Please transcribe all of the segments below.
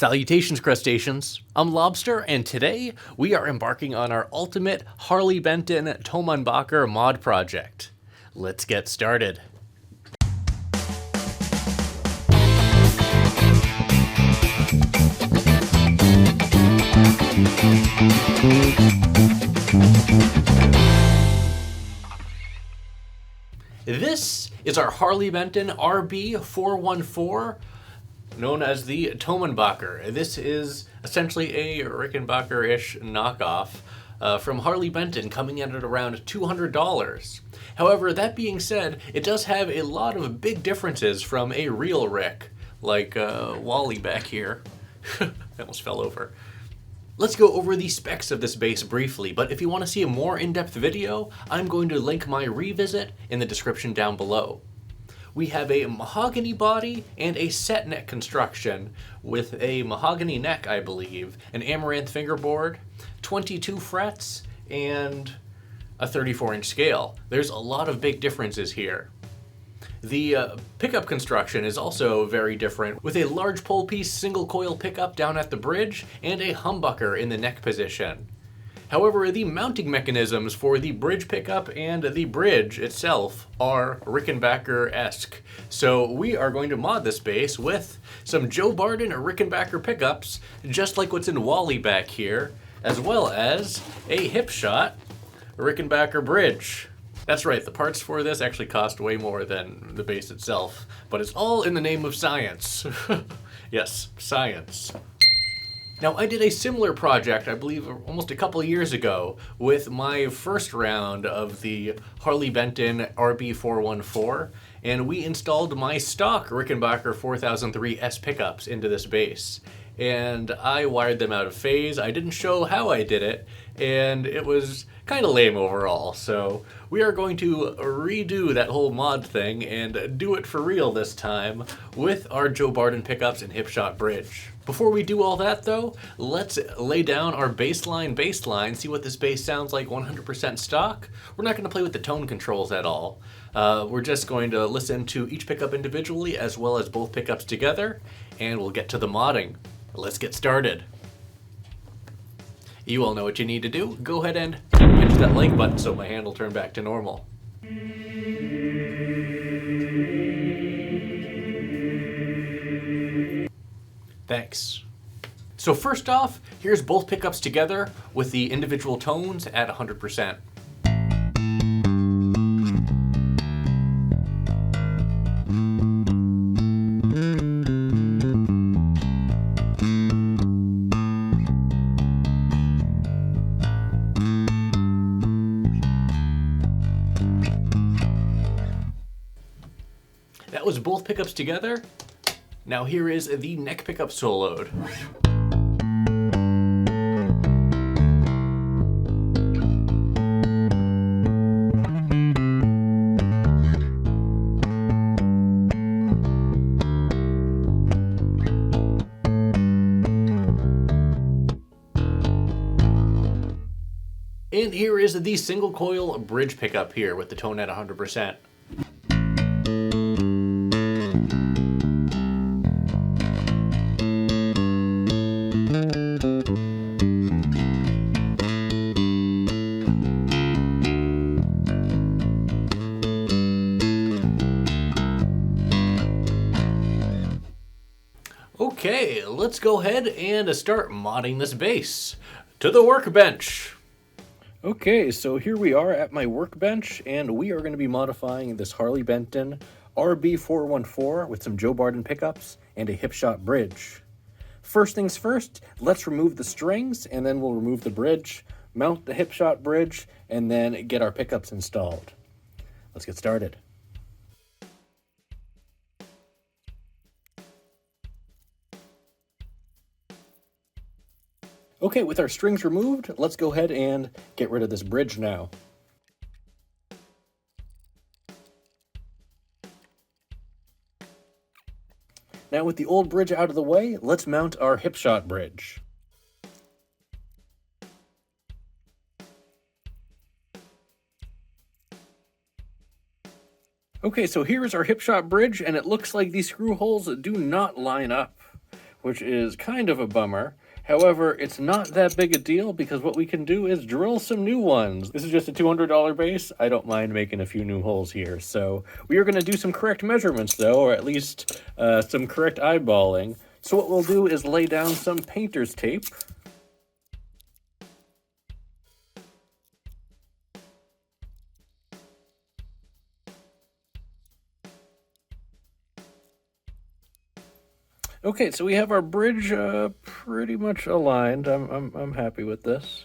Salutations, crustaceans. I'm Lobster, and today we are embarking on our ultimate Harley Benton Thomannbacker mod project. Let's get started. This is our Harley Benton RB-414, known as the Thomannbacker. This is essentially a Rickenbacker-ish knockoff from Harley Benton, coming in at around $200. However, that being said, it does have a lot of big differences from a real Rick, like Wally back here. I almost fell over. Let's go over the specs of this bass briefly, but if you want to see a more in-depth video, I'm going to link my revisit in the description down below. We have a mahogany body and a set neck construction with a mahogany neck, I believe, an amaranth fingerboard, 22 frets, and a 34-inch scale. There's a lot of big differences here. The pickup construction is also very different, with a large pole piece single coil pickup down at the bridge and a humbucker in the neck position. However, the mounting mechanisms for the bridge pickup and the bridge itself are Rickenbacker-esque. So we are going to mod this bass with some Joe Barden Rickenbacker pickups, just like what's in Wally back here, as well as a Hipshot Rickenbacker bridge. That's right, the parts for this actually cost way more than the bass itself, but it's all in the name of science. Yes, science. Now, I did a similar project, I believe, almost a couple years ago with my first round of the Harley Benton RB-414, and we installed my stock Rickenbacker 4003S pickups into this bass. And I wired them out of phase. I didn't show how I did it, and it was kind of lame overall. So we are going to redo that whole mod thing and do it for real this time with our Joe Barden pickups and Hipshot Bridge. Before we do all that though, let's lay down our baseline, see what this bass sounds like 100% stock. We're not going to play with the tone controls at all. We're just going to listen to each pickup individually as well as both pickups together, and we'll get to the modding. Let's get started. You all know what you need to do. Go ahead and pinch that like button so my hand will turn back to normal. Thanks. So first off, here's both pickups together with the individual tones at 100%. That was both pickups together. Now here is the neck pickup soloed. And here is the single coil bridge pickup here with the tone at 100%. Okay, let's go ahead and start modding this bass. To the workbench! Okay, so here we are at my workbench, and we are going to be modifying this Harley Benton RB-414 with some Joe Barden pickups and a Hipshot bridge. First things first, let's remove the strings, and then we'll remove the bridge, mount the Hipshot bridge, and then get our pickups installed. Let's get started. Okay, with our strings removed, let's go ahead and get rid of this bridge now. Now with the old bridge out of the way, let's mount our Hipshot bridge. Okay, so here is our Hipshot bridge, and it looks like these screw holes do not line up. which is kind of a bummer. However, it's not that big a deal because what we can do is drill some new ones. This is just a $200 base. I don't mind making a few new holes here. So we are going to do some correct measurements though, or at least some correct eyeballing. So what we'll do is lay down some painter's tape. Okay, so we have our bridge pretty much aligned. I'm happy with this.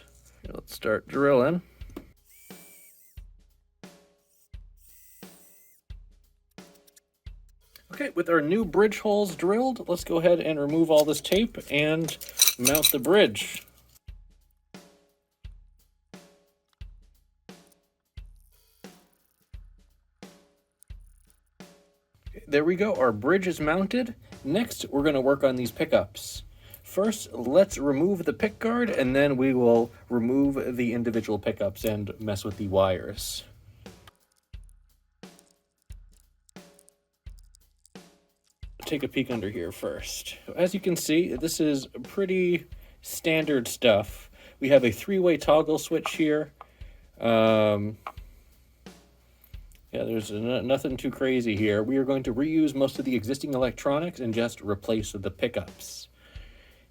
Let's start drilling. Okay, with our new bridge holes drilled, let's go ahead and remove all this tape and mount the bridge. Okay, there we go, our bridge is mounted. Next, we're going to work on these pickups. First, let's remove the pick guard, and then we will remove the individual pickups and mess with the wires. Take a peek under here first. As you can see, this is pretty standard stuff. We have a 3-way toggle switch here. Yeah, there's nothing too crazy here. We are going to reuse most of the existing electronics and just replace the pickups.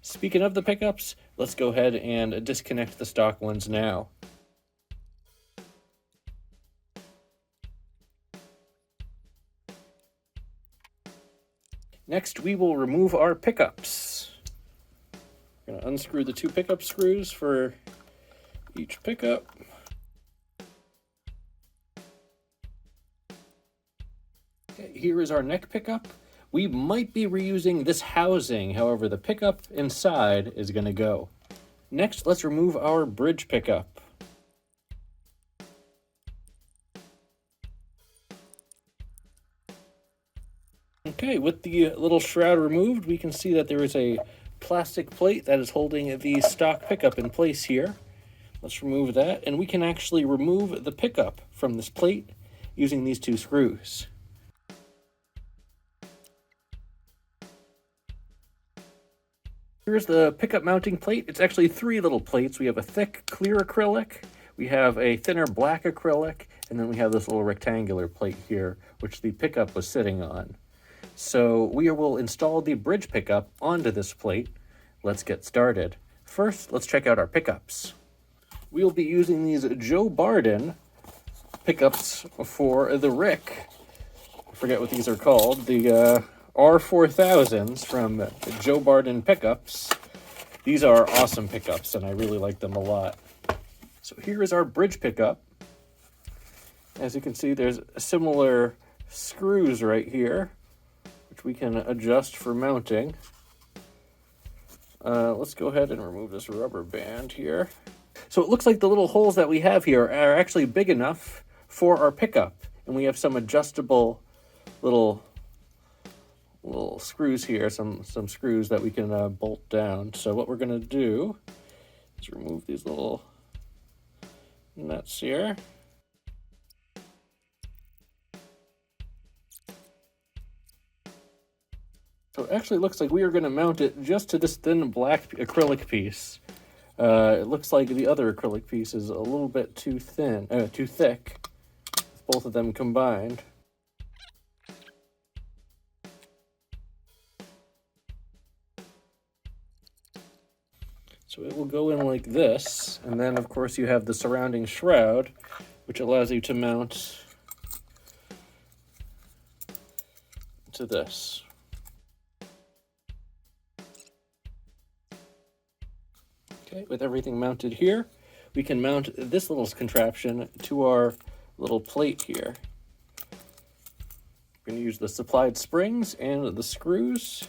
Speaking of the pickups, let's go ahead and disconnect the stock ones now. Next, we will remove our pickups. We're going to unscrew the 2 pickup screws for each pickup. Okay, here is our neck pickup. We might be reusing this housing, however, the pickup inside is going to go. Next, let's remove our bridge pickup. Okay, with the little shroud removed, we can see that there is a plastic plate that is holding the stock pickup in place here. Let's remove that, and we can actually remove the pickup from this plate using these 2 screws. Here's the pickup mounting plate. It's actually 3 little plates. We have a thick clear acrylic, we have a thinner black acrylic, and then we have this little rectangular plate here, which the pickup was sitting on. So we will install the bridge pickup onto this plate. Let's get started. First, let's check out our pickups. We'll be using these Joe Barden pickups for the Rick. I forget what these are called. The R4000s from Joe Barden Pickups. These are awesome pickups, and I really like them a lot. So here is our bridge pickup. As you can see, there's similar screws right here, which we can adjust for mounting. Let's go ahead and remove this rubber band here. So it looks like the little holes that we have here are actually big enough for our pickup, and we have some adjustable little screws here, some screws that we can bolt down. So what we're going to do is remove these little nuts here. So it actually looks like we are going to mount it just to this thin black acrylic piece. It looks like the other acrylic piece is a little bit too thick, with both of them combined. So it will go in like this, and then of course you have the surrounding shroud, which allows you to mount to this. Okay, with everything mounted here, we can mount this little contraption to our little plate here. We're going to use the supplied springs and the screws.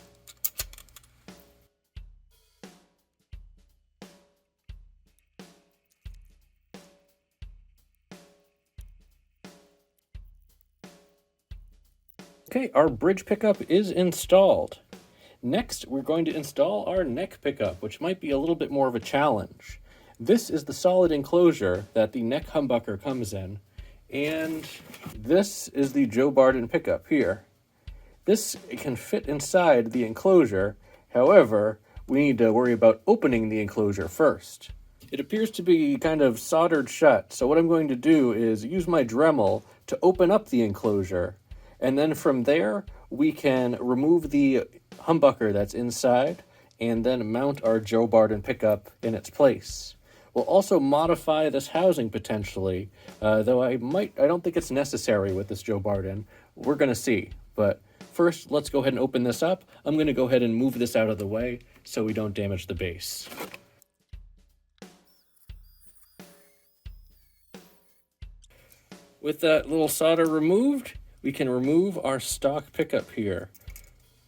Okay, our bridge pickup is installed. Next, we're going to install our neck pickup, which might be a little bit more of a challenge. This is the solid enclosure that the neck humbucker comes in, and this is the Joe Barden pickup here. This can fit inside the enclosure, However, we need to worry about opening the enclosure first. It appears to be kind of soldered shut, so what I'm going to do is use my Dremel to open up the enclosure, and then from there we can remove the humbucker that's inside and then mount our Joe Barden pickup in its place. We'll also modify this housing potentially, though I don't think it's necessary with this Joe Barden. We're gonna see, but first let's go ahead and open this up. I'm gonna go ahead and move this out of the way so we don't damage the base. With that little solder removed, we can remove our stock pickup here.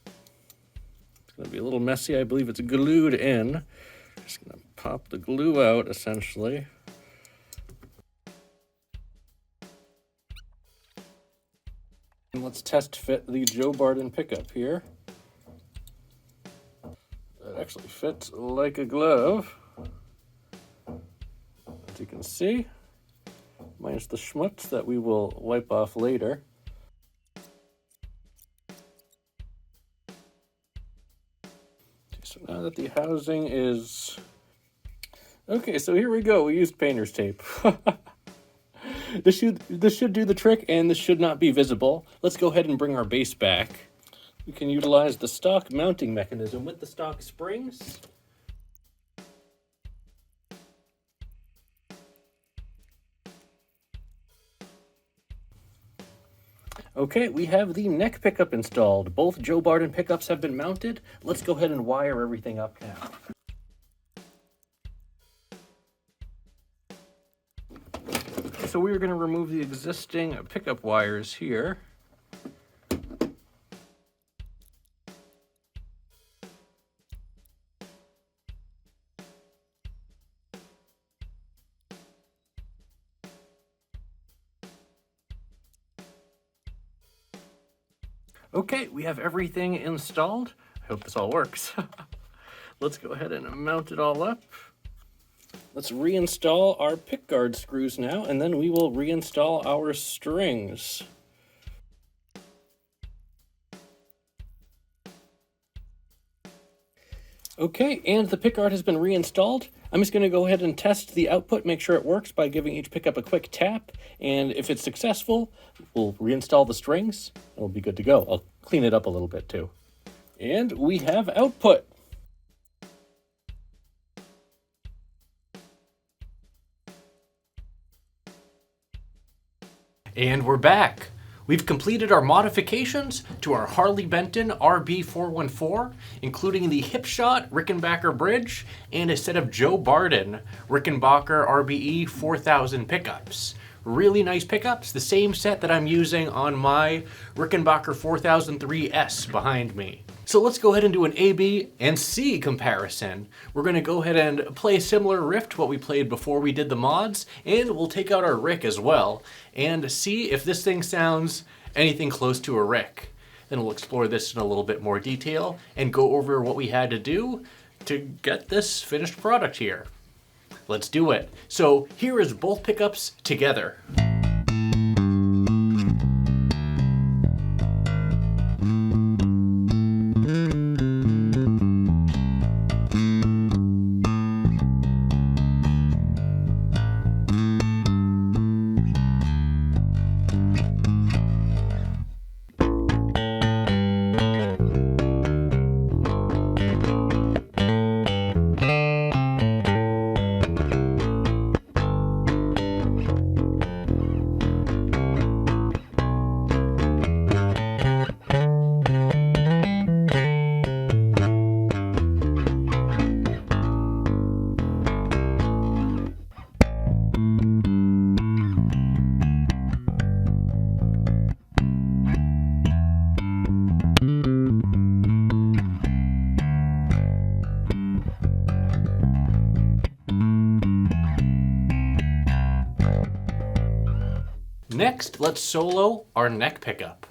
It's gonna be a little messy. I believe it's glued in. Just gonna pop the glue out, essentially. And let's test fit the Joe Barden pickup here. That actually fits like a glove. As you can see, minus the schmutz that we will wipe off later. So now that the housing is... Okay, so here we go. We used painter's tape. This should do the trick, and this should not be visible. Let's go ahead and bring our base back. We can utilize the stock mounting mechanism with the stock springs. Okay, we have the neck pickup installed. Both Joe Barden pickups have been mounted. Let's go ahead and wire everything up now. So we are going to remove the existing pickup wires here. Okay, we have everything installed. I hope this all works. Let's go ahead and mount it all up. Let's reinstall our pickguard screws now, and then we will reinstall our strings. Okay, and the pickguard has been reinstalled. I'm just going to go ahead and test the output, make sure it works by giving each pickup a quick tap, and if it's successful, we'll reinstall the strings, and we'll be good to go. I'll clean it up a little bit too. And we have output. And we're back. We've completed our modifications to our Harley Benton RB-414, including the Hipshot Rickenbacker Bridge and a set of Joe Barden Rickenbacker RB-414 pickups. Really nice pickups, the same set that I'm using on my Rickenbacker 4003S behind me. So let's go ahead and do an A, B, and C comparison. We're going to go ahead and play a similar riff to what we played before we did the mods, and we'll take out our Rick as well, and see if this thing sounds anything close to a Rick. Then we'll explore this in a little bit more detail, and go over what we had to do to get this finished product here. Let's do it. So here is both pickups together. Next, let's solo our neck pickup.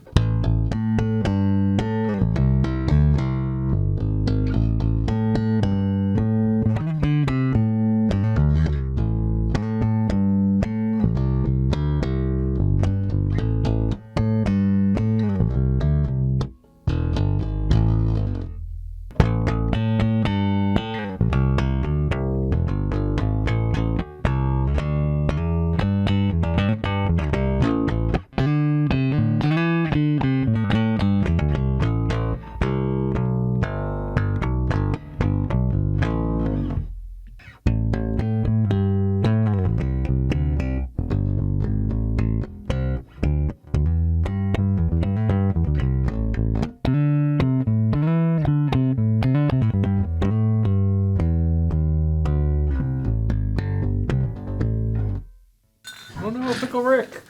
Typical Rick.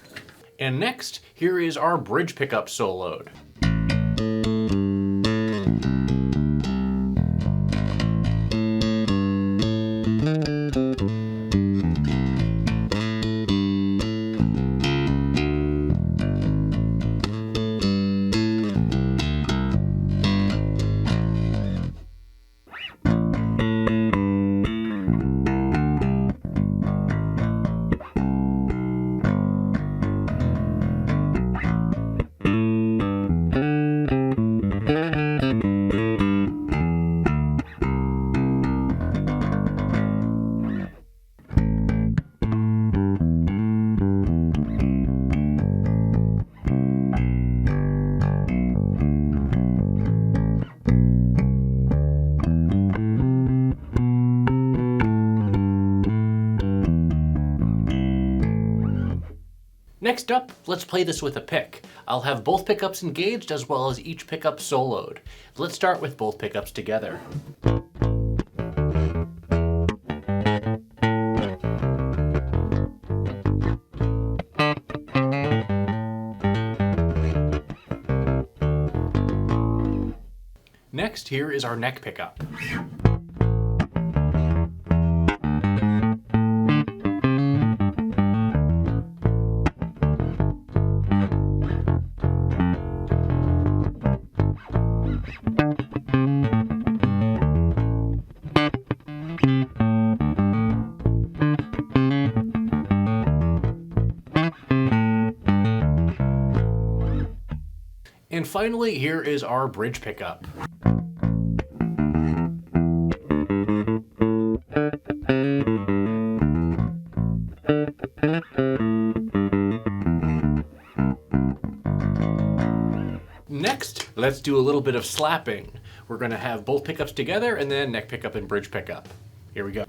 And next, here is our bridge pickup soloed. Next up, let's play this with a pick. I'll have both pickups engaged as well as each pickup soloed. Let's start with both pickups together. Next, here is our neck pickup. And finally, here is our bridge pickup. Next, let's do a little bit of slapping. We're going to have both pickups together and then neck pickup and bridge pickup. Here we go.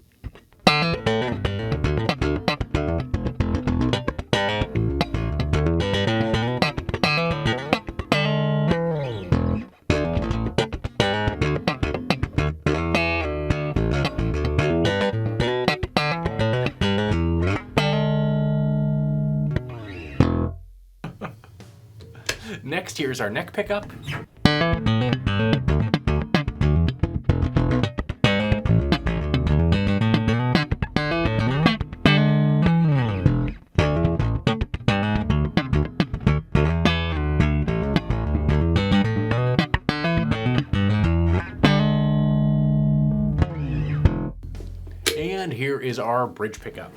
Next, here's our neck pickup. And here is our bridge pickup.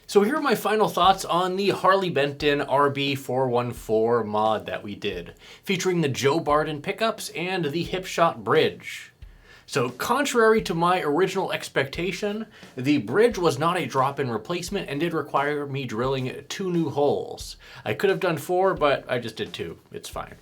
So here are my final thoughts on the Harley Benton RB-414 mod that we did, featuring the Joe Barden pickups and the Hipshot Bridge. So contrary to my original expectation, the bridge was not a drop-in replacement and did require me drilling 2 new holes. I could have done 4, but I just did 2. It's fine.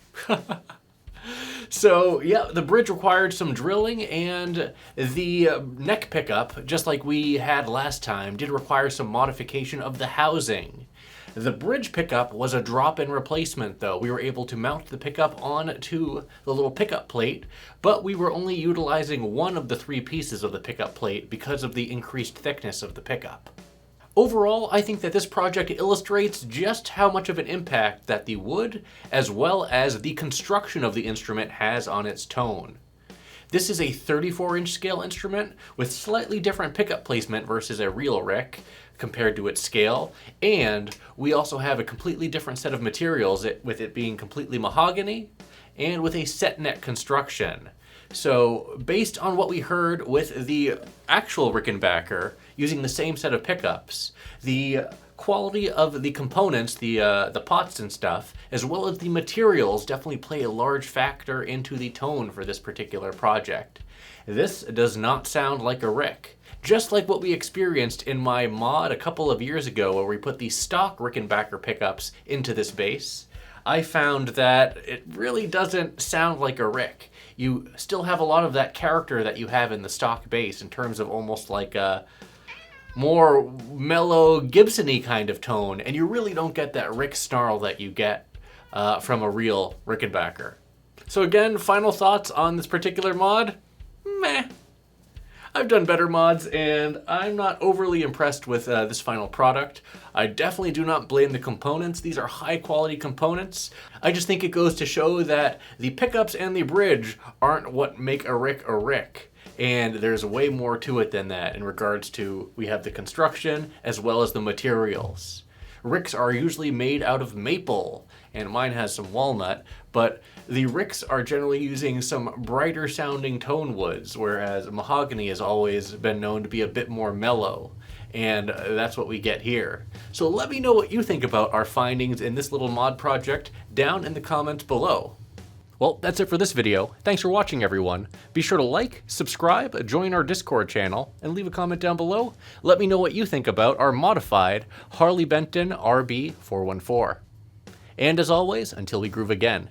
So yeah, the bridge required some drilling, and the neck pickup, just like we had last time, did require some modification of the housing. The bridge pickup was a drop-in replacement though. We were able to mount the pickup onto the little pickup plate, but we were only utilizing one of the 3 pieces of the pickup plate because of the increased thickness of the pickup. Overall, I think that this project illustrates just how much of an impact that the wood, as well as the construction of the instrument, has on its tone. This is a 34-inch scale instrument with slightly different pickup placement versus a real Rick compared to its scale, and we also have a completely different set of materials, with it being completely mahogany and with a set neck construction. So based on what we heard with the actual Rickenbacker using the same set of pickups, the quality of the components, the pots and stuff, as well as the materials definitely play a large factor into the tone for this particular project. This does not sound like a Rick. Just like what we experienced in my mod a couple of years ago where we put the stock Rickenbacker pickups into this bass, I found that it really doesn't sound like a Rick. You still have a lot of that character that you have in the stock bass in terms of almost like a more mellow Gibson-y kind of tone, and you really don't get that Rick snarl that you get from a real Rickenbacker. So again, final thoughts on this particular mod? Meh. I've done better mods, and I'm not overly impressed with this final product. I definitely do not blame the components. These are high-quality components. I just think it goes to show that the pickups and the bridge aren't what make a Rick, and there's way more to it than that in regards to we have the construction as well as the materials. Ricks are usually made out of maple, and mine has some walnut, but the Ricks are generally using some brighter sounding tone woods, whereas mahogany has always been known to be a bit more mellow, and that's what we get here. So let me know what you think about our findings in this little mod project down in the comments below. Well, that's it for this video. Thanks for watching, everyone. Be sure to like, subscribe, join our Discord channel, and leave a comment down below. Let me know what you think about our modified Harley Benton RB-414. And as always, until we groove again,